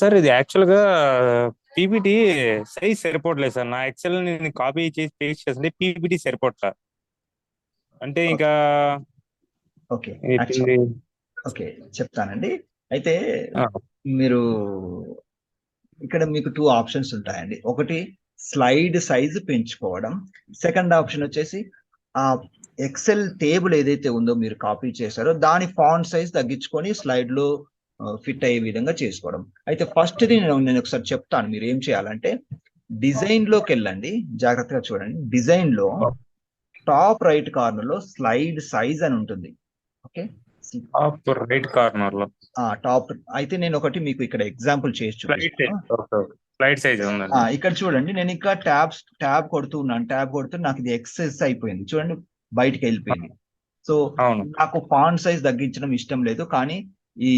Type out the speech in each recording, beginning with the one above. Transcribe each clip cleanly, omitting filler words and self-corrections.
Sir ఇది actual గా PPT size సరిపోవట్లేదు సార్. నా ఎక్సెల్ నేను కాపీ చేసి పేస్ట్ చేస్తుంటే పీపీటీ సరిపోట్లా. అంటే ఇంకా ఓకే ఓకే చెప్తానండి. అయితే మీరు ఇక్కడ మీకు 2 ఆప్షన్స్ ఉంటాయండి. ఒకటి స్లైడ్ సైజ్ పెంచుకోవడం, సెకండ్ ఆప్షన్ వచ్చేసి ఆ ఎక్సెల్ టేబుల్ ఏదైతే ఉందో మీరు కాపీ చేశారో దాని ఫాంట్ సైజ్ తగ్గించుకొని స్లైడ్ లో ఫిట్ అయ్యే విధంగా చేసుకోవడం. అయితే ఫస్ట్ నేను ఒకసారి చెప్తాను మీరు ఏం చేయాలంటే, డిజైన్ లోకి వెళ్ళండి, జాగ్రత్తగా చూడండి. డిజైన్ లో టాప్ రైట్ కార్నర్ లో స్లైడ్ సైజ్ అని ఉంటుంది. ఓకే, టాప్ రైట్ కార్నర్ లో టాప్. అయితే నేను ఒకటి మీకు ఇక్కడ ఎగ్జాంపుల్ చేసి చూపిస్తాను. స్లైడ్ సైజ్ ఇక్కడ చూడండి, నేను ఇంకా ట్యాబ్ కొడుతూ నాకు ఇది ఎక్సెస్ అయిపోయింది చూడండి, బయటికి వెళ్ళిపోయింది. సో నాకు ఫాంట్ సైజ్ తగ్గించడం ఇష్టం లేదు, కానీ ఈ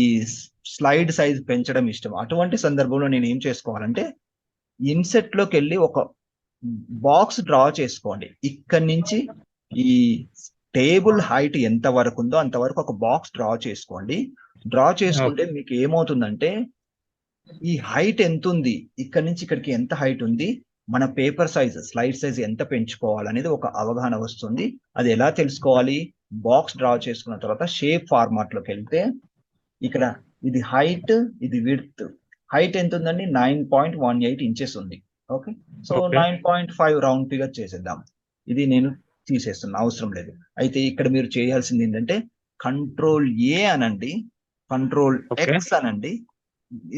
స్లైడ్ సైజ్ పెంచడం ఇష్టం. అటువంటి సందర్భంలో నేను ఏం చేసుకోవాలంటే, ఇన్సెట్ లోకి వెళ్ళి ఒక బాక్స్ డ్రా చేసుకోండి. ఇక్కడ నుంచి ఈ టేబుల్ హైట్ ఎంత వరకు ఉందో అంతవరకు ఒక బాక్స్ డ్రా చేసుకోండి. డ్రా చేసుకుంటే మీకు ఏమవుతుందంటే, ఈ హైట్ ఎంత ఉంది, ఇక్కడ నుంచి ఇక్కడికి ఎంత హైట్ ఉంది, మన పేపర్ సైజ్ స్లైడ్ సైజ్ ఎంత పెంచుకోవాలనేది ఒక అవగాహన వస్తుంది. అది ఎలా తెలుసుకోవాలి? బాక్స్ డ్రా చేసుకున్న తర్వాత షేప్ ఫార్మాట్ లోకి వెళ్తే ఇక్కడ ఇది హైట్, ఇది విడ్త్. హైట్ ఎంత ఉందండి? 9.18 ఇంచెస్ ఉంది. ఓకే, సో 9.5 రౌండ్ ఫిగర్ చేసేద్దాం. ఇది నేను తీసేస్తున్నా, అవసరం లేదు. అయితే ఇక్కడ మీరు చేయాల్సింది ఏంటంటే, కంట్రోల్ ఏ అనండి, కంట్రోల్ ఎక్స్ అనండి.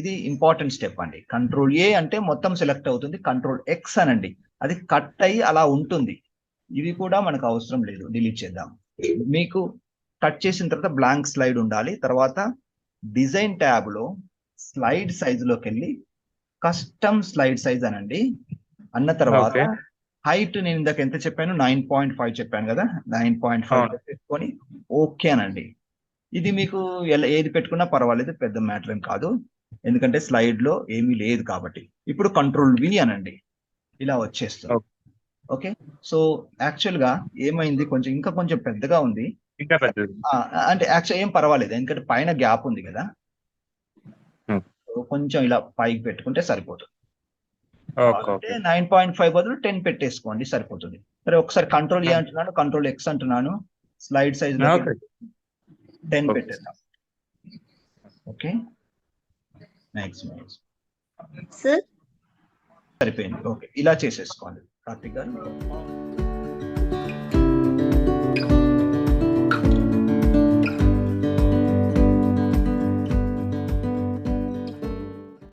ఇది ఇంపార్టెంట్ స్టెప్ అండి. కంట్రోల్ ఏ అంటే మొత్తం సెలెక్ట్ అవుతుంది, కంట్రోల్ ఎక్స్ అనండి, అది కట్ అయ్యి అలా ఉంటుంది. ఇవి కూడా మనకు అవసరం లేదు, డిలీట్ చేద్దాం. మీకు కట్ చేసిన తర్వాత బ్లాంక్ స్లైడ్ ఉండాలి. తర్వాత డిజైన్ ట్యాబ్ లో స్లైడ్ సైజ్ లోకి వెళ్ళి కస్టమ్ స్లైడ్ సైజ్ అనండి. అన్న తర్వాత హైట్ నేను ఇందాక ఎంత చెప్పాను? 9.5 చెప్పాను కదా, 9.5 పెట్టుకొని ఓకే అనండి. ఇది మీకు ఏది పెట్టుకున్నా పర్వాలేదు, పెద్ద మ్యాటర్ ఏం కాదు, ఎందుకంటే స్లైడ్ లో ఏమీ లేదు కాబట్టి. ఇప్పుడు కంట్రోల్ వి అనండి, ఇలా వచ్చేస్తుంది. ఓకే, సో యాక్చువల్ గా ఏమైంది, ఇంకా కొంచెం పెద్దగా ఉంది. అంటే యాక్చువల్ ఏం పర్వాలేదు, ఎందుకంటే పైన గ్యాప్ ఉంది కదా, కొంచెం ఇలా పైకి పెట్టుకుంటే సరిపోతుంది. 9.5 బదులు 10 పెట్టేసుకోండి, సరిపోతుంది. సరే, ఒకసారి కంట్రోల్ ఏ అంటున్నాను, కంట్రోల్ ఎక్స్ అంటున్నాను, స్లైడ్ సైజ్ 10 పెట్టేద్దాం. ఓకే, నెక్స్ట్ సరిపోయింది. ఓకే, ఇలా చేసేసుకోండి కార్తిక్ గారు.